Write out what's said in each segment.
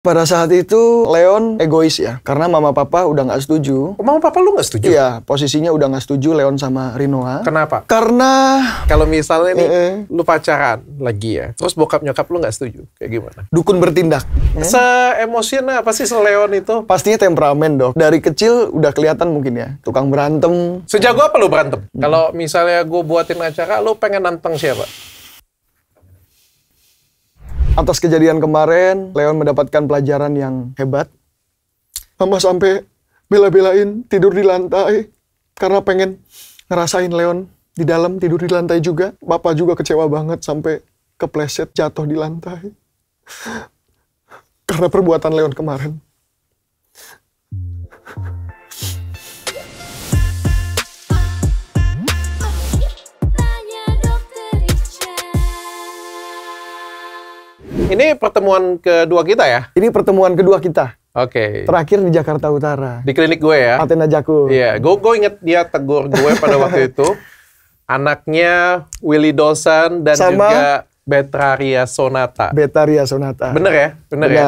Pada saat itu Leon egois ya, karena mama papa udah nggak setuju. Oh, mama papa lu nggak setuju? Iya, posisinya udah nggak setuju Leon sama Rinoa. Kenapa? Karena kalau misalnya nih lu pacaran lagi ya, terus bokap nyokap lu nggak setuju, kayak gimana? Dukun bertindak. Se-emosian apa sih Leon itu? Pastinya temperamen dok. Dari kecil udah kelihatan mungkin ya, tukang berantem. Sejago apa lu berantem? Kalau misalnya gue buatin acara, lu pengen nantang siapa? Atas kejadian kemarin, Leon mendapatkan pelajaran yang hebat. Mama sampai bela-belain tidur di lantai karena pengen ngerasain Leon di dalam tidur di lantai juga. Bapak juga kecewa banget sampai kepleset jatuh di lantai karena perbuatan Leon kemarin. Ini pertemuan kedua kita ya? Ini pertemuan kedua kita. Oke. Terakhir di Jakarta Utara. Di klinik gue ya? Athena Jakub. Iya, gue inget dia tegur gue pada waktu itu. Anaknya Willy Dawson dan sama juga Betharia Sonata. Betharia Sonata. Bener ya? Bener ya?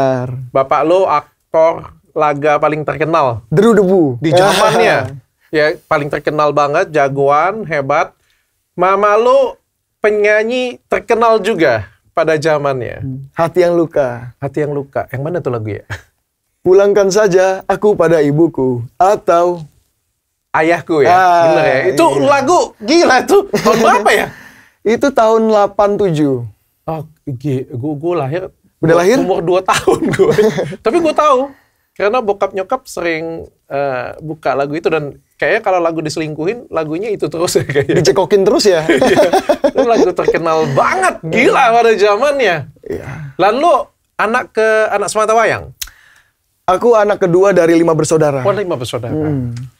Bapak lo aktor laga paling terkenal. Deru-debu. Di zamannya. Ya, paling terkenal banget, jagoan, hebat. Mama lo penyanyi terkenal juga pada zamannya. Hati yang luka. Hati yang luka. Yang mana tuh lagu ya? Pulangkan saja aku pada ibuku. Atau Ayahku ya? Bener ya? Itu iya. lagu gila tuh. Tahun berapa ya? Itu tahun 87. Oh, gue lahir. Udah lahir? Umur 2 tahun gue. Tapi gue tahu. Karena bokap nyokap sering buka lagu itu. Dan kayaknya kalau lagu diselingkuhin, lagunya itu terus ya kayaknya. Dicekokin terus ya? Itu lagu terkenal banget. Gila pada zamannya. Iya. Lalu anak sematawayang? Aku anak kedua dari 5 bersaudara. Oh, 5 bersaudara.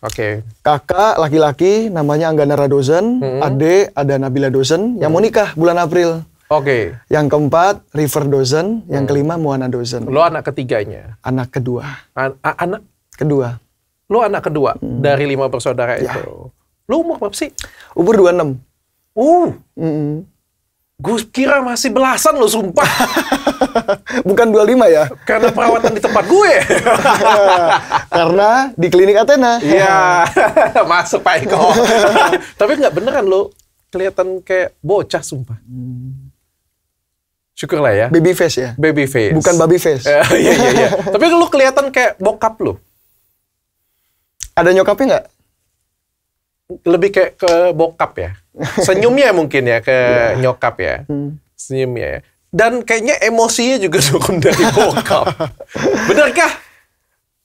Oke. Kakak laki-laki namanya Anggana Radozen. Adik ada Nabila Dozen. Yang mau nikah bulan April. Oke. Yang keempat River Dozen. Yang kelima Moana Dozen. Lo anak ketiganya? Anak kedua. Anak? Kedua. Lo anak kedua dari 5 bersaudara ya. itu. Lo umur berapa sih? Umur 26. Gue kira masih belasan lo, sumpah. Bukan 25 ya? Karena perawatan di tempat gue. Karena di klinik Athena. Iya, masuk Pak Eko. Tapi nggak beneran lo, kelihatan kayak bocah, sumpah. Syukurlah ya. Baby face ya? Baby face. Bukan baby face. Iya. Tapi lo kelihatan kayak bokap lo. Ada nyokapnya nggak? Lebih kayak ke bokap ya. Senyumnya mungkin ya ke nyokap ya. Senyumnya ya. Dan kayaknya emosinya juga turun dari bokap. Benerkah?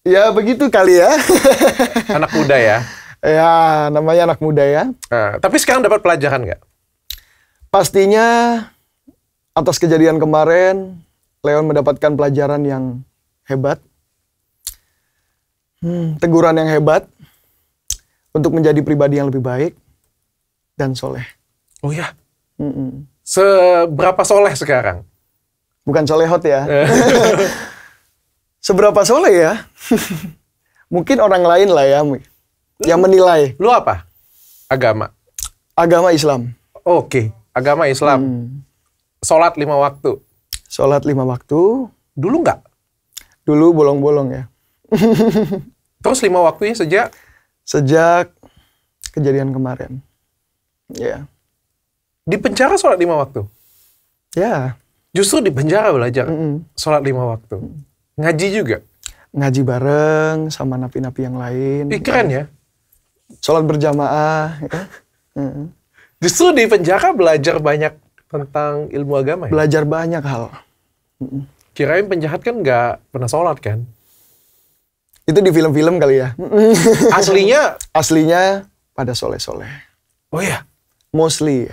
Ya begitu kali ya. Anak muda ya? Ya namanya anak muda ya. Tapi sekarang dapat pelajaran nggak? Pastinya atas kejadian kemarin, Leon mendapatkan pelajaran yang hebat. Teguran yang hebat. Untuk menjadi pribadi yang lebih baik. Dan soleh. Oh ya? Seberapa soleh sekarang? Bukan solehot ya. Seberapa soleh ya? Mungkin orang lain lah ya. Yang menilai. Lu apa? Agama? Agama Islam. Oke. Agama Islam. Sholat 5 waktu? Sholat 5 waktu. Dulu nggak? Dulu bolong-bolong ya. Terus 5 waktunya sejak? Sejak kejadian kemarin. Ya. Di penjara sholat 5 waktu? Ya. Justru di penjara belajar sholat 5 waktu. Ngaji juga? Ngaji bareng sama napi-napi yang lain. Keren ya? Sholat berjamaah. Ya. Justru di penjara belajar banyak tentang ilmu agama ya? Belajar banyak hal. Kirain penjahat kan nggak pernah sholat kan? Itu di film-film kali ya. Aslinya? Aslinya pada soleh-soleh. Oh ya? Mostly.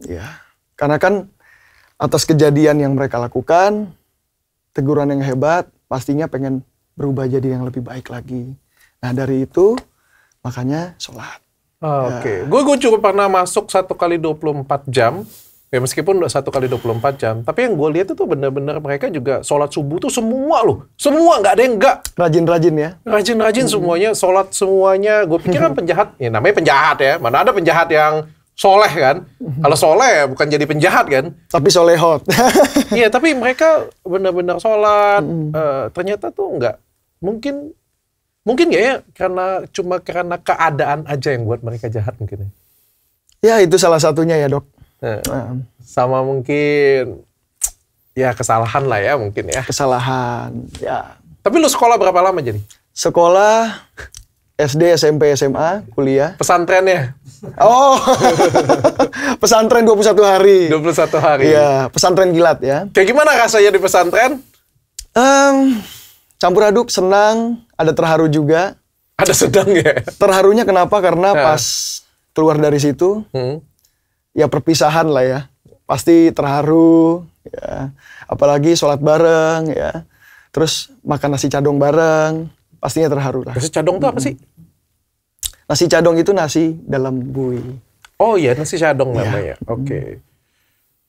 Ya. Karena kan atas kejadian yang mereka lakukan, teguran yang hebat, pastinya pengen berubah jadi yang lebih baik lagi. Nah dari itu, makanya sholat. Oke. Gue cukup pernah masuk 1 kali 24 jam. Ya meskipun udah 1 kali 24 jam. Tapi yang gue lihat itu bener-bener mereka juga sholat subuh tuh semua loh. Semua, nggak ada yang nggak. Rajin-rajin ya? Rajin-rajin semuanya, sholat semuanya. Gue pikir kan penjahat, ya namanya penjahat ya. Mana ada penjahat yang soleh kan. Kalau soleh bukan jadi penjahat kan. Tapi solehot. Iya, tapi mereka benar-benar sholat. Ternyata tuh nggak. Mungkin nggak ya, karena keadaan aja yang buat mereka jahat mungkin ya. Ya, itu salah satunya ya, Dok. Sama mungkin ya kesalahan lah ya mungkin ya. Kesalahan, ya. Tapi lu sekolah berapa lama jadi? Sekolah SD, SMP, SMA, kuliah. Pesantrennya? Oh, pesantren 21 hari. 21 hari? Iya, pesantren kilat ya. Kayak gimana rasanya di pesantren? Campur aduk, senang, ada terharu juga. Ada sedang ya? Terharunya kenapa? Karena pas keluar dari situ, ya perpisahan lah ya. Pasti terharu, ya. Apalagi sholat bareng, ya. Terus makan nasi cadong bareng, pastinya terharu lah. Nasi cadong itu apa sih? Nasi cadong itu nasi dalam bui. Oh iya, nasi cadong namanya. Oke.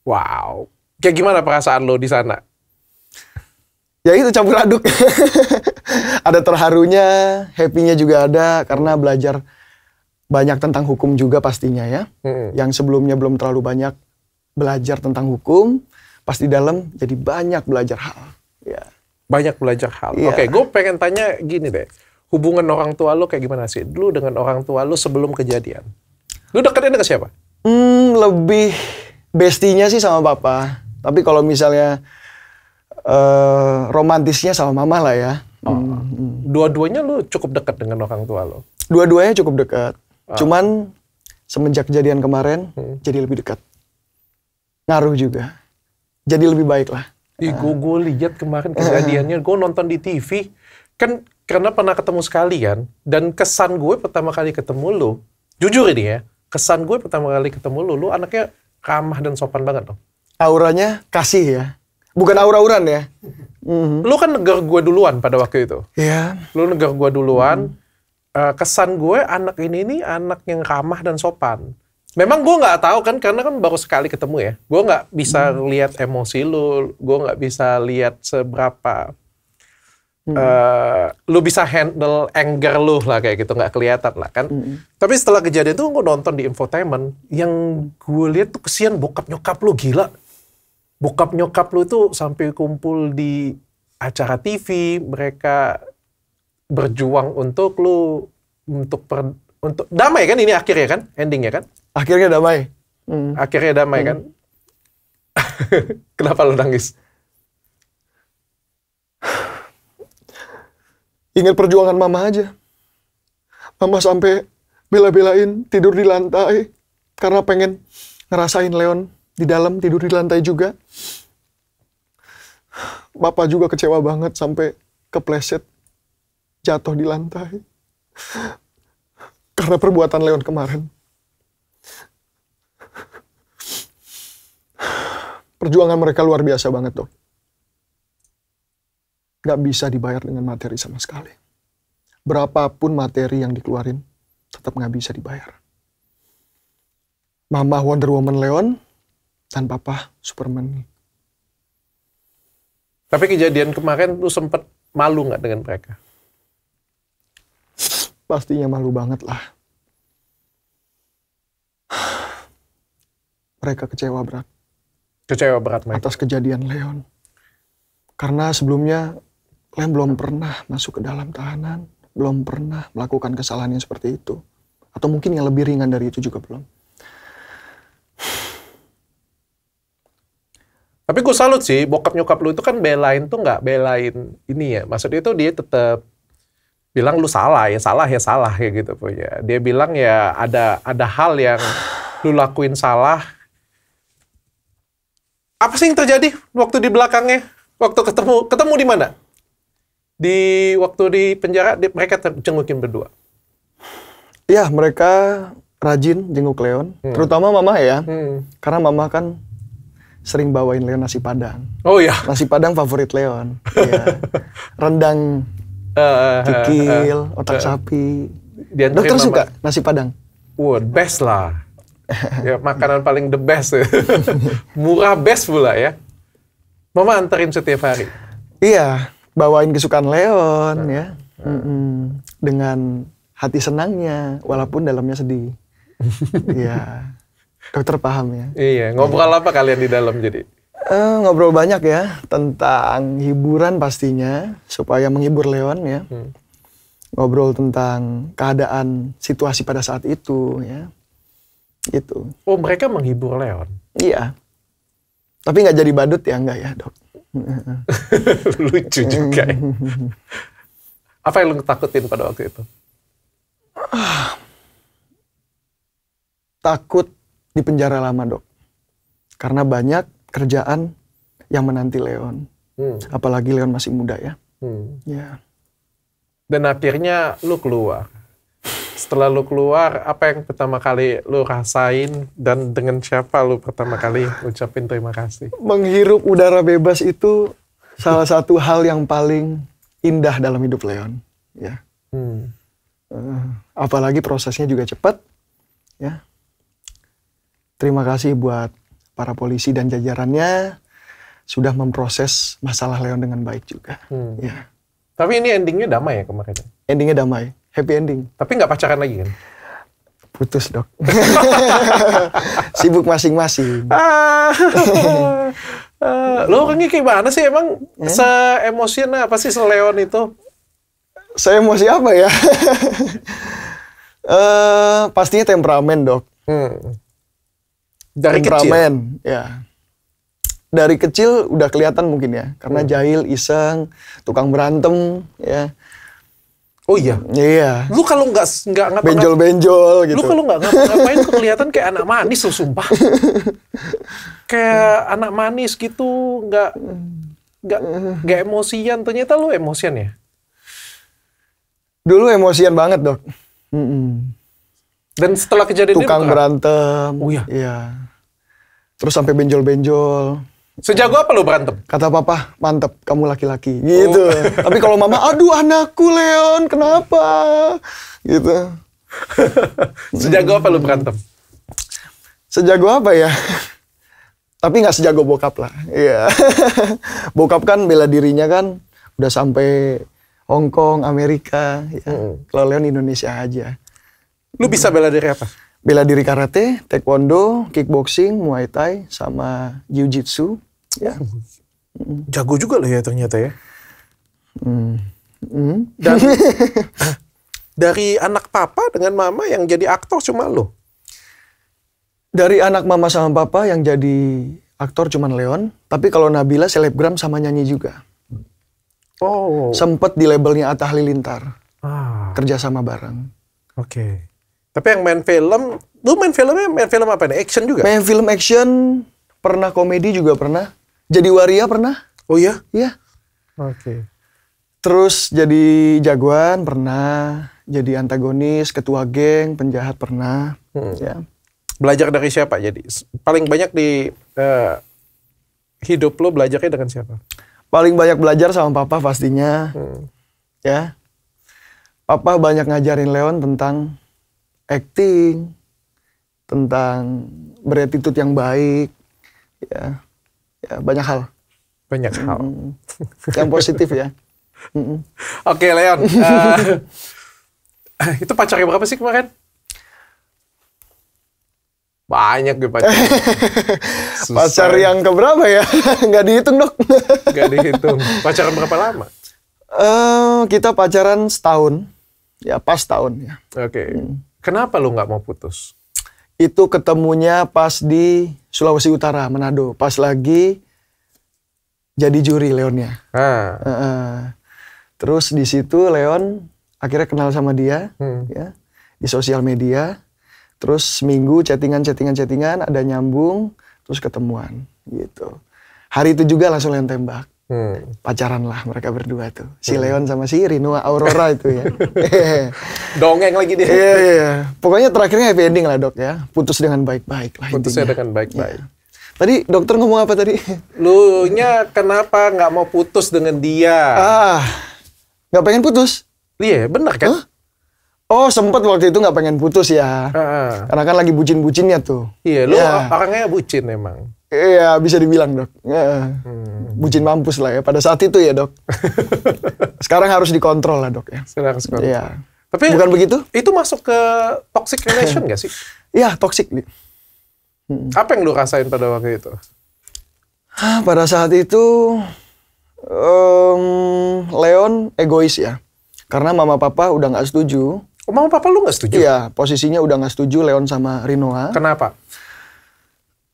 Wow. Kayak gimana perasaan lo di sana? Ya itu campur aduk. Ada terharunya, happy-nya juga ada, karena belajar banyak tentang hukum juga pastinya ya. Yang sebelumnya belum terlalu banyak belajar tentang hukum, pas di dalam jadi banyak belajar hal. Ya. Banyak belajar hal. Iya. Oke, gue pengen tanya gini deh. Hubungan orang tua lo kayak gimana sih? Dulu dengan orang tua lo sebelum kejadian. Lo dekatnya ke siapa? Lebih bestinya sih sama papa. Tapi kalau misalnya romantisnya sama mama lah ya. Dua-duanya lo cukup dekat dengan orang tua lo? Dua-duanya cukup dekat. Cuman semenjak kejadian kemarin jadi lebih dekat. Ngaruh juga. Jadi lebih baik lah. Gue lihat kemarin kejadiannya, gue nonton di TV. Kan karena pernah ketemu sekali kan. Dan kesan gue pertama kali ketemu lo, jujur ini ya, kesan gue pertama kali ketemu lo anaknya ramah dan sopan banget dong. Auranya kasih ya. Bukan aura-auran ya. Lo kan negar gue duluan pada waktu itu. Iya. Lo negar gue duluan. Kesan gue anak ini anak yang ramah dan sopan. Memang gue nggak tahu kan, karena kan baru sekali ketemu ya. Gue nggak bisa lihat emosi lu, gue nggak bisa lihat seberapa lu bisa handle anger lu lah kayak gitu, nggak kelihatan lah kan. Tapi setelah kejadian itu gue nonton di infotainment, yang gue lihat tuh kesian bokap nyokap lu, gila. Bokap nyokap lu tuh sampai kumpul di acara TV, mereka berjuang untuk lu, untuk damai kan, ini akhirnya kan, endingnya kan. Akhirnya damai. Akhirnya damai kan? Kenapa lo nangis? Ingat perjuangan mama aja. Mama sampai bela-belain tidur di lantai karena pengen ngerasain Leon di dalam, tidur di lantai juga. Bapak juga kecewa banget sampai kepleset jatuh di lantai karena perbuatan Leon kemarin. Perjuangan mereka luar biasa banget, Dok. Gak bisa dibayar dengan materi sama sekali. Berapapun materi yang dikeluarin, tetap gak bisa dibayar. Mama Wonder Woman Leon, dan Papa Superman. Tapi kejadian kemarin lu sempet malu gak dengan mereka? Pastinya malu banget lah. Mereka kecewa berat. Kecewa berat mereka? Atas kejadian Leon. Karena sebelumnya Leon belum pernah masuk ke dalam tahanan. Belum pernah melakukan kesalahan yang seperti itu. Atau mungkin yang lebih ringan dari itu juga belum. Tapi gue salut sih, bokap nyokap lu itu kan belain tuh nggak belain ini ya. Maksudnya itu dia tetap bilang lu salah ya kayak gitu punya. Dia bilang ya ada hal yang lu lakuin salah. Apa sih yang terjadi waktu di belakangnya? Waktu ketemu di mana? Waktu di penjara mereka jengukin berdua. Iya, mereka rajin jenguk Leon, terutama mama ya. Karena mama kan sering bawain Leon nasi Padang. Oh iya. Nasi Padang favorit Leon. Ya. Rendang kikil, otak sapi. Dokter suka nasi Padang? Wah, best lah. Ya, makanan paling the best. Murah best pula ya. Mama anterin setiap hari? Iya, bawain kesukaan Leon ya. Dengan hati senangnya, walaupun dalamnya sedih. Iya. Dokter paham ya. Iya, ngobrol apa kalian di dalam jadi? Ngobrol banyak ya tentang hiburan pastinya supaya menghibur Leon ya. Ngobrol tentang keadaan situasi pada saat itu ya. Gitu. Oh, mereka menghibur Leon. Iya. Tapi nggak jadi badut ya, enggak ya, Dok? Lucu juga ya. Apa yang lu takutin pada waktu itu? Takut di penjara lama, Dok. Karena banyak kerjaan yang menanti Leon. Apalagi Leon masih muda ya. Ya. Dan akhirnya lu keluar. Setelah lu keluar, apa yang pertama kali lu rasain dan dengan siapa lu pertama kali ucapin terima kasih? Menghirup udara bebas itu salah satu hal yang paling indah dalam hidup Leon. Ya. Apalagi prosesnya juga cepat. Ya. Terima kasih buat para polisi dan jajarannya sudah memproses masalah Leon dengan baik juga. Ya. Tapi ini endingnya damai ya kemarin? Endingnya damai, happy ending. Tapi nggak pacaran lagi kan? Putus, Dok. Sibuk masing-masing. Lo orangnya kayak mana sih emang? Se-emosian apa sih se-Leon itu? Saya emosi apa ya? Pastinya temperamen, Dok. Dari temperamen, kecil? Ya. Dari kecil udah kelihatan mungkin ya. Karena jahil, iseng, tukang berantem, ya. Oh iya? Iya. Lu kalau nggak ngapa-ngapain, benjol-benjol gitu. lu kalau nggak ngapa-ngapain kok kelihatan kayak anak manis lo, sumpah. Kayak anak manis gitu, nggak emosian. Ternyata lu emosian ya? Dulu emosian banget, Dok. Dan setelah kejadian tukang berantem. Oh iya? Iya. Terus sampai benjol-benjol. Sejago apa lu berantem? Kata papa, mantep, kamu laki-laki. Gitu. Tapi kalau mama, aduh anakku Leon, kenapa? Gitu. Sejago apa lu berantem? Sejago apa ya? Tapi nggak sejago bokap lah. Iya. Bokap kan bela dirinya kan udah sampai Hong Kong, Amerika. Ya. Kalau Leon Indonesia aja. Lu bisa bela diri apa? Bela diri karate, taekwondo, kickboxing, muay thai, sama jiu-jitsu. Ya. Jago juga lo ya ternyata ya. Dan dari anak papa dengan mama yang jadi aktor cuma lo? Dari anak mama sama papa yang jadi aktor cuma Leon. Tapi kalau Nabila selebgram sama nyanyi juga. Oh. Sempet di labelnya Atta Halilintar. Kerja sama bareng. Oke. Tapi yang main film, lu main film apa nih? Action juga? Main film action, pernah komedi juga pernah. Jadi waria pernah. Oh iya? Iya. Oke. Terus jadi jagoan pernah. Jadi antagonis, ketua geng, penjahat pernah. Ya. Belajar dari siapa? Jadi paling banyak di hidup lu belajarnya dengan siapa? Paling banyak belajar sama papa pastinya. Ya. Papa banyak ngajarin Leon tentang acting, tentang beretitude yang baik, ya banyak hal. Banyak hal. Yang positif ya. Oke, Leon. Itu pacarnya berapa sih kemarin? Banyak gue pacar. Pacar yang keberapa ya? Nggak dihitung, Dok. Nggak dihitung. Pacaran berapa lama? Kita pacaran setahun. Ya, pas tahun ya. Oke. Kenapa lu nggak mau putus? Itu ketemunya pas di Sulawesi Utara, Manado. Pas lagi jadi juri Leonnya. Terus di situ Leon akhirnya kenal sama dia, ya, di sosial media. Terus seminggu chattingan, ada nyambung, terus ketemuan, gitu. Hari itu juga langsung Leon tembak. Pacaran lah mereka berdua tuh. Si Leon sama si Rino Aurora itu ya. Dongeng lagi dia. Iya. Pokoknya terakhirnya happy ending lah, Dok ya. Putus dengan baik-baik lah. Putusnya intinya. dengan baik-baik. Ya. Tadi dokter ngomong apa tadi? Lu nya kenapa nggak mau putus dengan dia? Nggak pengen putus? Iya, benar kan? Oh, sempet waktu itu nggak pengen putus ya. Karena kan lagi bucin-bucinnya tuh. Iya, lu orangnya bucin emang. Iya, bisa dibilang, Dok. Bucin mampus lah ya pada saat itu ya, Dok. Sekarang harus dikontrol lah, Dok ya. Sekarang harus dikontrol. Iya. Tapi bukan begitu? Itu masuk ke toxic relation nggak sih? Iya, toxic. Apa yang lu rasain pada waktu itu? Pada saat itu Leon egois ya. Karena mama papa udah nggak setuju. Oh, mama papa lu nggak setuju? Iya, posisinya udah nggak setuju Leon sama Rinoa. Kenapa?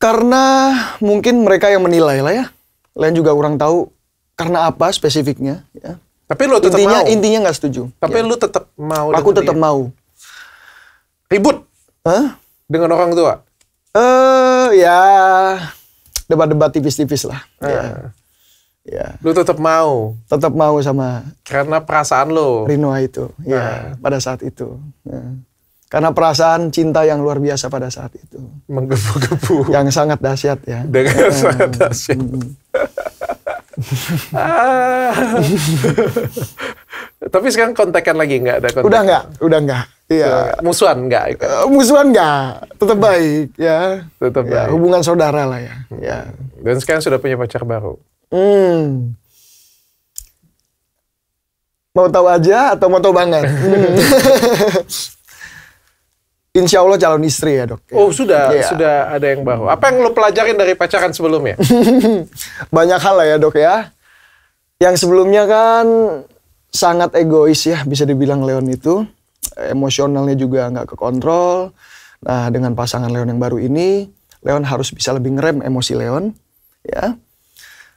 Karena mungkin mereka yang menilai lah ya. Leon juga kurang tahu karena apa spesifiknya. Ya. Tapi lu tetap mau? Intinya nggak setuju. Tapi ya. lu tetap mau? Aku tetap mau. Ribut? Hah? Dengan orang tua? Ya debat-debat tipis-tipis lah. Ya. Lu tetap mau? Tetap mau sama. Karena perasaan lu? Rinoa itu. Ya, pada saat itu. Ya. Karena perasaan cinta yang luar biasa pada saat itu. Menggebu-gebu. Yang sangat dahsyat ya. Dengan sangat dahsyat. Tapi sekarang kontekan lagi nggak ada kontak? Udah nggak. Iya. Musuhan nggak? Musuhan nggak. Tetap baik ya. Tetap baik. Hubungan saudara lah ya. Ya. Dan sekarang sudah punya pacar baru. Mau tahu aja atau mau tahu banget? Insya Allah calon istri ya dok. Oh sudah ada yang baru. Apa yang lo pelajarin dari pacaran sebelumnya? Banyak hal lah ya dok ya. Yang sebelumnya kan sangat egois ya, bisa dibilang Leon itu. Emosionalnya juga nggak kekontrol. Nah dengan pasangan Leon yang baru ini, Leon harus bisa lebih ngerem emosi Leon. Ya,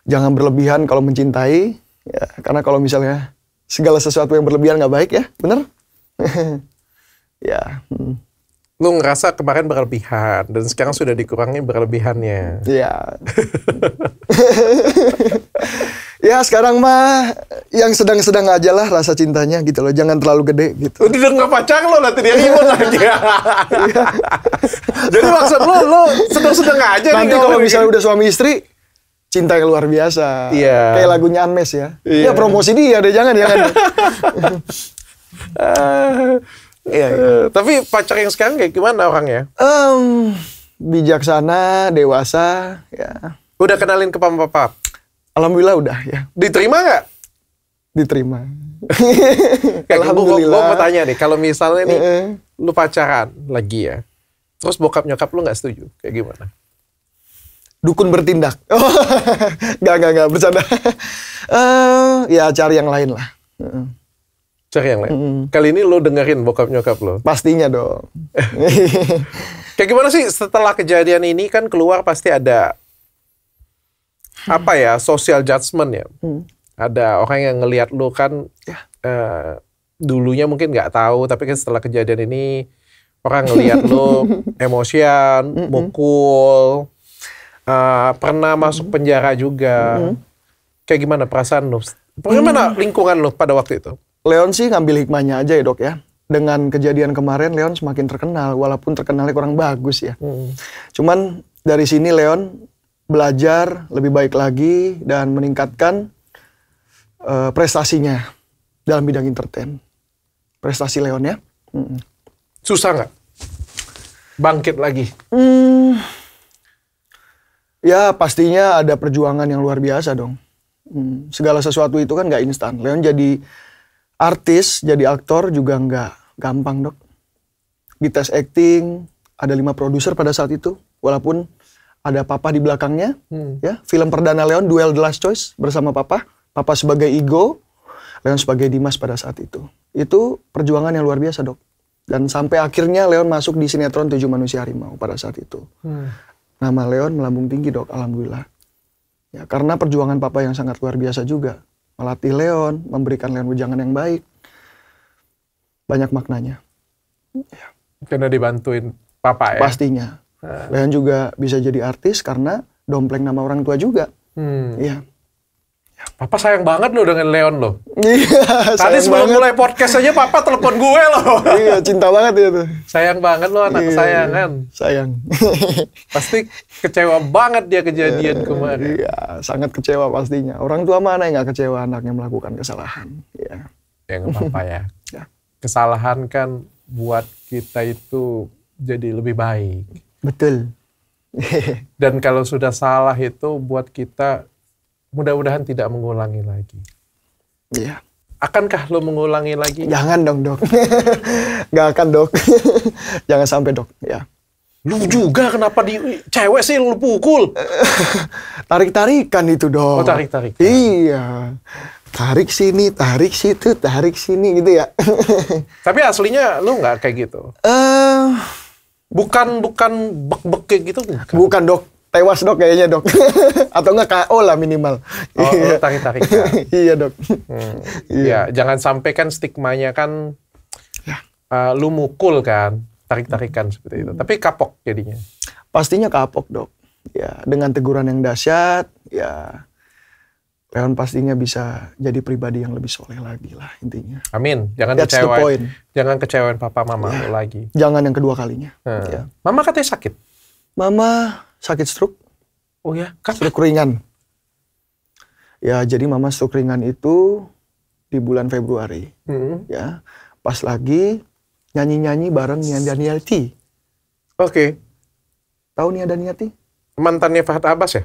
jangan berlebihan kalau mencintai. Ya, karena kalau misalnya segala sesuatu yang berlebihan nggak baik ya, bener? Ya. Lu ngerasa kemarin berlebihan dan sekarang sudah dikurangi berlebihannya. Iya. Ya sekarang mah yang sedang-sedang aja lah rasa cintanya gitu loh. Jangan terlalu gede gitu. Udah nggak pacaran lo, nanti dia ribut lagi. Jadi maksud lo sedang-sedang aja. Nanti kalau misalnya udah suami istri, cinta yang luar biasa. Iya. Kayak lagunya Unmesh ya. Iya. Ya promosi dia deh, jangan. Iya. Tapi pacar yang sekarang kayak gimana orangnya? Bijaksana, dewasa, ya. Udah kenalin ke papa? Alhamdulillah udah ya. Diterima nggak? Diterima. Alhamdulillah. Gue mau tanya nih, kalau misalnya nih lu pacaran lagi ya, terus bokap nyokap lu nggak setuju, kayak gimana? Dukun bertindak. Gak bercanda. Ya cari yang lain lah. Cari yang lain. Kali ini lu dengerin bokap nyokap lu? Pastinya dong. Kayak gimana sih setelah kejadian ini kan keluar pasti ada apa ya, social judgment ya. Ada orang yang ngelihat lu kan dulunya mungkin nggak tahu, tapi kan setelah kejadian ini orang ngelihat lu emosian, mukul, pernah masuk penjara juga. Kayak gimana perasaan lu? Bagaimana lingkungan lu pada waktu itu? Leon sih ngambil hikmahnya aja ya dok ya. Dengan kejadian kemarin Leon semakin terkenal, walaupun terkenalnya kurang bagus ya. Cuman dari sini Leon belajar lebih baik lagi dan meningkatkan prestasinya dalam bidang entertain. Prestasi Leon ya. Susah nggak bangkit lagi? Ya pastinya ada perjuangan yang luar biasa dong. Segala sesuatu itu kan nggak instan. Leon jadi artis, jadi aktor juga nggak gampang dok. Di tes acting ada 5 produser pada saat itu. Walaupun ada papa di belakangnya. Ya, film perdana Leon, Duel The Last Choice bersama papa. Papa sebagai Igo, Leon sebagai Dimas pada saat itu. Itu perjuangan yang luar biasa dok. Dan sampai akhirnya Leon masuk di sinetron 7 Manusia Harimau pada saat itu. Nama Leon melambung tinggi dok, alhamdulillah. Ya, karena perjuangan papa yang sangat luar biasa juga. Melatih Leon, memberikan Leon wejangan yang baik. Banyak maknanya. Ya. Karena dibantuin papa ya? Pastinya. Leon juga bisa jadi artis karena dompleng nama orang tua juga. Iya. Papa sayang banget loh dengan Leon loh. Iya, tadi sebelum mulai podcast aja papa telepon gue loh. Iya, cinta banget ya tuh. Sayang banget loh, anak kesayangan. Sayang. Pasti kecewa banget dia kejadian kemarin. Iya, sangat kecewa pastinya. Orang tua mana yang gak kecewa anaknya melakukan kesalahan. Iya. Ya nggak apa-apa ya. Ya. Kesalahan kan buat kita itu jadi lebih baik. Betul. Dan kalau sudah salah itu buat kita mudah-mudahan tidak mengulangi lagi. Iya. Akankah lo mengulangi lagi? Jangan dong dok. Gak akan dok. Jangan sampai dok. Ya. Lu juga kenapa cewek sih lu pukul? Tarik-tarikan itu dong. Oh, tarik-tarikan. Iya. Tarik sini, tarik situ, tarik sini gitu ya. Tapi aslinya lu nggak kayak gitu? Bukan bek-bek kayak gitu? Bukan dok. Tewas dok kayaknya dok. Atau nggak KO lah minimal. Oh, lu tarik-tarikan. Iya dok. Ya, jangan sampai kan stigmanya kan lu mukul kan. Tarik-tarikan seperti itu. Tapi kapok jadinya. Pastinya kapok dok. Ya, dengan teguran yang dahsyat, ya Leon pastinya bisa jadi pribadi yang lebih soleh lagi lah intinya. Amin. Jangan That's the point. Jangan kecewain papa mama lu lagi. Jangan yang kedua kalinya. Ya. Mama katanya sakit. Mama sakit stroke. Oh ya? Stroke ringan. Ya, jadi mama stroke ringan itu di bulan Februari. Ya, pas lagi nyanyi-nyanyi bareng Nia Daniati. Oke. Tahu Nia Daniati? Mantannya Fahad Abbas ya?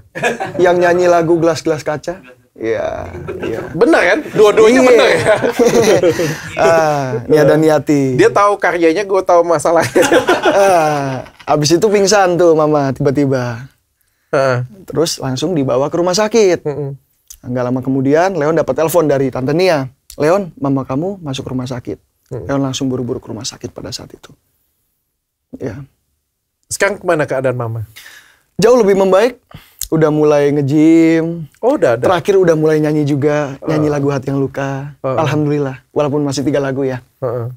Yang nyanyi lagu Gelas-Gelas Kaca. Iya. Benar kan? Dua-duanya benar ya? Nia Daniati. Dia tahu karyanya, gue tahu masalahnya. Abis itu pingsan tuh mama tiba-tiba. Terus langsung dibawa ke rumah sakit. Nggak lama kemudian Leon dapat telepon dari Tante Nia. Leon, mama kamu masuk rumah sakit. Leon langsung buru-buru ke rumah sakit pada saat itu. Ya. Sekarang kemana keadaan mama? Jauh lebih membaik. Udah mulai nge-gym. Oh, udah ada. Terakhir udah mulai nyanyi juga. Nyanyi lagu Hati Yang Luka. Alhamdulillah. Walaupun masih 3 lagu ya.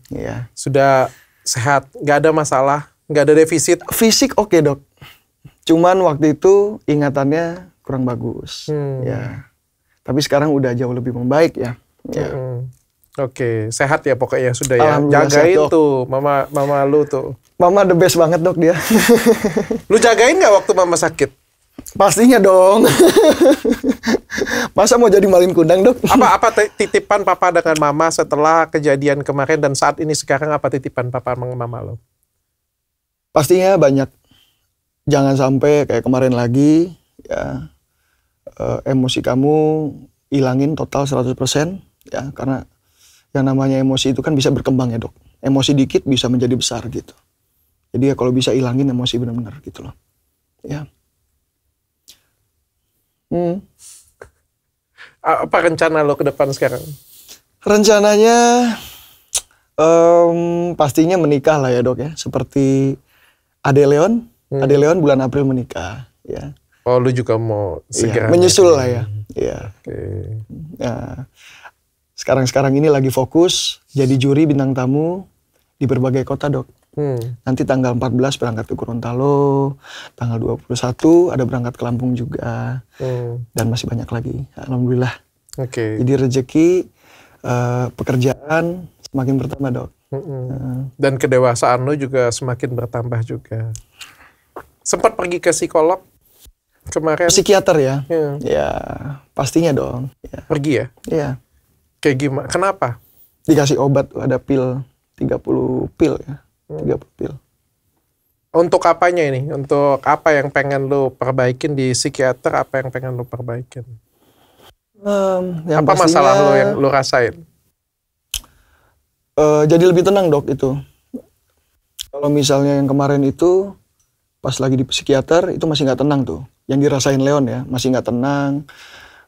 Iya. Sudah sehat. Nggak ada masalah. Nggak ada defisit. Fisik oke dok. Cuman waktu itu ingatannya kurang bagus. Ya. Tapi sekarang udah jauh lebih membaik ya. Ya. Oke, sehat ya pokoknya sudah ya. Jagain sehat, tuh mama lu tuh. Mama the best banget dok dia. Lu jagain nggak waktu mama sakit? Pastinya dong. Masa mau jadi malin kundang dok? Apa titipan papa dengan mama setelah kejadian kemarin dan saat ini sekarang, apa titipan papa sama mama lo? Pastinya banyak. Jangan sampai kayak kemarin lagi ya. Emosi kamu hilangin total 100% ya, karena yang namanya emosi itu kan bisa berkembang ya dok. Emosi dikit bisa menjadi besar gitu. Jadi ya kalau bisa hilangin emosi benar-benar gitu loh. Ya. Apa rencana lo ke depan sekarang? Rencananya pastinya menikah lah ya dok ya. Seperti Ade Leon. Ade Leon bulan April menikah ya. Oh, lu juga mau segera menyusul lah ya. Iya. Okay. Nah, sekarang ini lagi fokus jadi juri bintang tamu di berbagai kota dok. Nanti tanggal 14 berangkat ke Gorontalo, tanggal 21 ada berangkat ke Lampung juga, dan masih banyak lagi. Alhamdulillah. Oke. Jadi rezeki, pekerjaan semakin bertambah dok. Dan kedewasaan lo juga semakin bertambah juga. Sempat pergi ke psikolog kemarin? Psikiater ya? Ya pastinya dong. Ya. Pergi ya? Iya. Kayak gimana? Kenapa? Dikasih obat, ada pil, 30 pil ya. 30 pil. Untuk apanya ini? Untuk apa yang pengen lo perbaikin di psikiater? Apa yang pengen lo perbaikin? Apa masalah lo yang lo rasain? Jadi lebih tenang dok itu. Kalau misalnya yang kemarin itu pas lagi di psikiater itu masih nggak tenang tuh. Yang dirasain Leon ya, masih nggak tenang,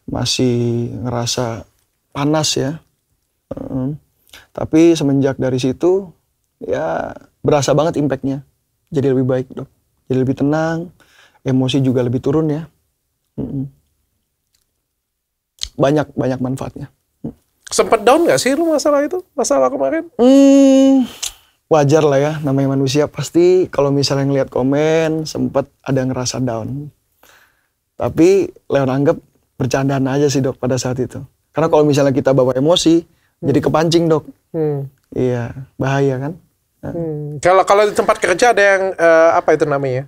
masih ngerasa panas ya. Tapi semenjak dari situ ya berasa banget impactnya. Jadi lebih baik dok. Jadi lebih tenang, emosi juga lebih turun ya. Banyak manfaatnya. Sempet down nggak sih lu masalah itu? Masalah kemarin? Wajar lah ya, namanya manusia. Pasti kalau misalnya ngeliat komen, sempet ada ngerasa down. Tapi Leon anggap bercandaan aja sih dok pada saat itu. Karena kalau misalnya kita bawa emosi, jadi kepancing dok. Iya, bahaya kan. Kalau di tempat kerja ada yang apa itu namanya?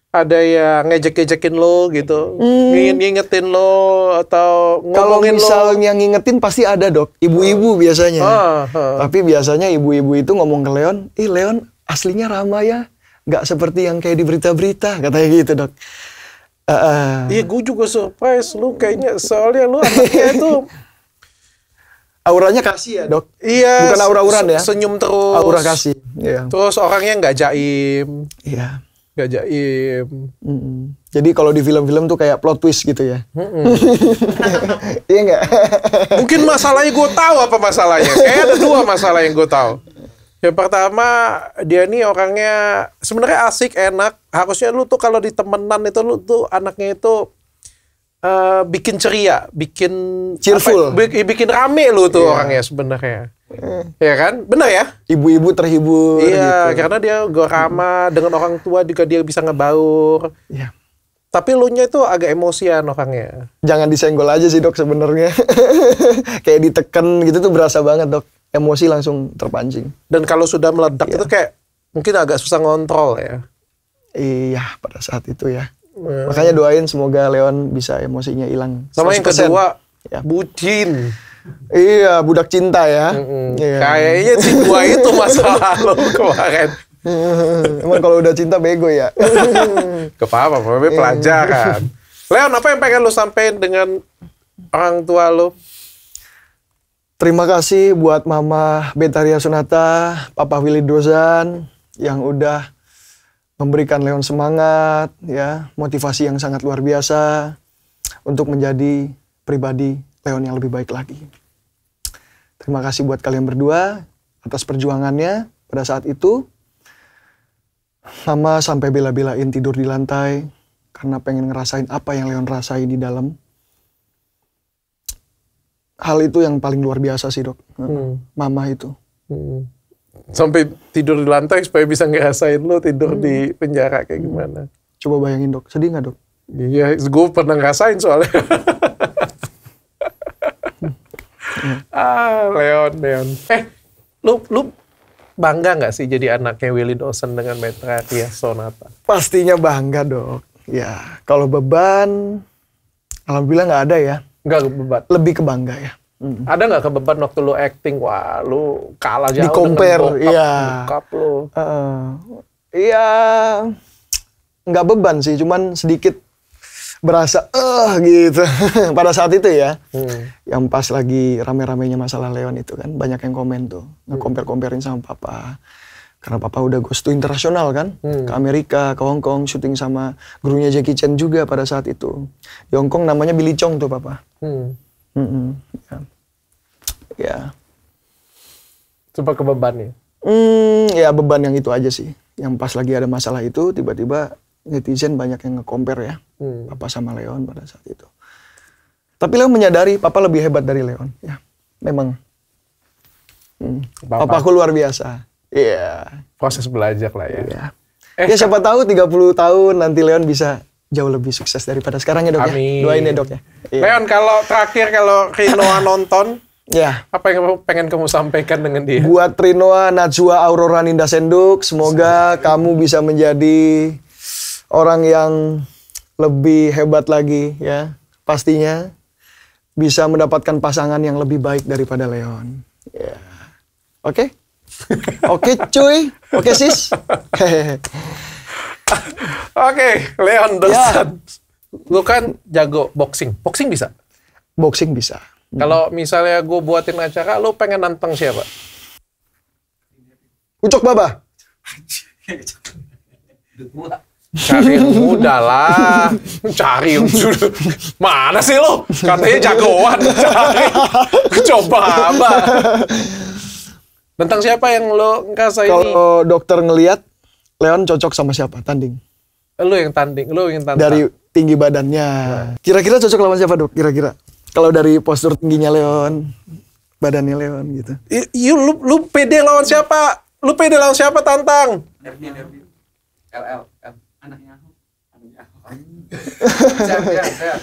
Ada yang ngejek-ngejekin lo gitu, ngingetin lo atau ngomongin lo. Kalau misalnya ngingetin pasti ada dok, ibu-ibu biasanya. Tapi biasanya ibu-ibu itu ngomong ke Leon, Leon aslinya ramah ya, nggak seperti yang kayak di berita-berita, katanya gitu dok. Iya, gue juga surprise lu kayaknya, soalnya lu anaknya itu auranya kasih ya dok. Iya. Bukan aura-auran ya. Senyum terus. Aura kasih. Iya. Terus orangnya nggak jaim. Iya. Gak jaim. Jadi kalau di film-film tuh kayak plot twist gitu ya. Iya nggak? Mungkin masalahnya gue tahu apa masalahnya. Kayak ada 2 masalah yang gue tahu. Yang pertama, dia nih orangnya sebenarnya asik, enak. Harusnya lu tuh kalau di temenan itu lu tuh anaknya itu bikin ceria, bikin cheerful, bikin rame lu tuh orangnya sebenarnya. Ya kan? Benar ya? Ibu-ibu terhibur iya, gitu. karena dia ramah dengan orang tua juga dia bisa ngebaur. Iya. Tapi lu nya itu agak emosian orangnya. Jangan disenggol aja sih dok sebenarnya. Kayak ditekan gitu tuh berasa banget dok. Emosi langsung terpancing. Dan kalau sudah meledak itu kayak mungkin agak susah ngontrol ya. Iya, pada saat itu ya. Makanya doain semoga Leon bisa emosinya hilang. Sama yang 100%. kedua, ya. bucin. Iya, budak cinta ya. Iya. Kayaknya si gua itu masa lalu kemarin. Emang kalau udah cinta bego ya. Gak apa-apa, pelajaran. Leon, apa yang pengen lu sampein dengan orang tua lu? Terima kasih buat Mama Betaria Sunata, Papa Willy Dozan yang udah memberikan Leon semangat, ya, motivasi yang sangat luar biasa untuk menjadi pribadi Leon yang lebih baik lagi. Terima kasih buat kalian berdua atas perjuangannya pada saat itu. Mama sampai bela-belain tidur di lantai karena pengen ngerasain apa yang Leon rasain di dalam. Hal itu yang paling luar biasa sih dok, Mama itu. Sampai tidur di lantai supaya bisa ngerasain lo tidur di penjara kayak gimana. Coba bayangin dok, sedih nggak dok? Iya, gue pernah ngerasain soalnya. Leon. Lu bangga nggak sih jadi anaknya Willy Dawson dengan Betaria Sonata? Pastinya bangga dok. Ya, kalau beban, alhamdulillah nggak ada ya. Nggak beban. Lebih ke bangga ya. Ada nggak kebeban waktu lu acting? Wah, lu kalah jauh di compare, dengan bokap lu. Iya, nggak beban sih, cuman sedikit berasa gitu pada saat itu ya. Yang pas lagi rame-ramenya masalah Leon itu kan banyak yang komen tuh, nge-compare-comparein sama papa. Karena papa udah goes to internasional kan, ke Amerika, ke Hong Kong, syuting sama gurunya Jackie Chan juga pada saat itu. Di Hong Kong namanya Billy Chong tuh papa. Ya. Coba ke beban nih. Ya beban yang itu aja sih. Yang pas lagi ada masalah itu, tiba-tiba netizen banyak yang nge-compare ya. Papa sama Leon pada saat itu. Tapi Leon menyadari papa lebih hebat dari Leon. Ya, memang. Papaku luar biasa. Iya. Proses belajar lah ya. Iya. Ya siapa tahu 30 tahun nanti Leon bisa jauh lebih sukses daripada sekarang ya dok. Amin. Ya. Doain ya dok ya. Iya. Leon, kalau Rinoa nonton, ya. Apa yang pengen kamu sampaikan dengan dia? Buat Rinoa Najwa Aurora Ninda Senduk, semoga kamu bisa menjadi orang yang lebih hebat lagi ya. Pastinya bisa mendapatkan pasangan yang lebih baik daripada Leon. Ya. Oke? Oke cuy. Oke sis. Oke, Leon Dawson. Lu kan jago boxing. Boxing bisa? Boxing bisa. Kalau misalnya gue buatin acara, lu pengen nantang siapa? Ucok Baba. Cari yang muda lah. Cari yang sudah. Mana sih lu? Katanya jagoan. Cari. Coba apa? Tentang siapa yang lu ngerasa ini? Kalau dokter ngelihat Leon cocok sama siapa tanding? Lu yang tanding, lu yang tantang. Dari tinggi badannya. Kira-kira cocok lawan siapa dok? Kira-kira. Kalau dari postur tingginya Leon, badannya Leon gitu. Lu pede lawan siapa? Lu pede lawan siapa tantang? Derby. LL. Anaknya aku. Sehat.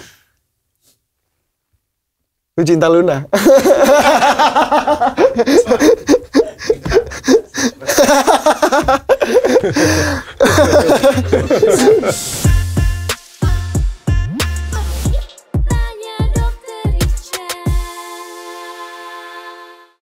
Lu cinta Luna.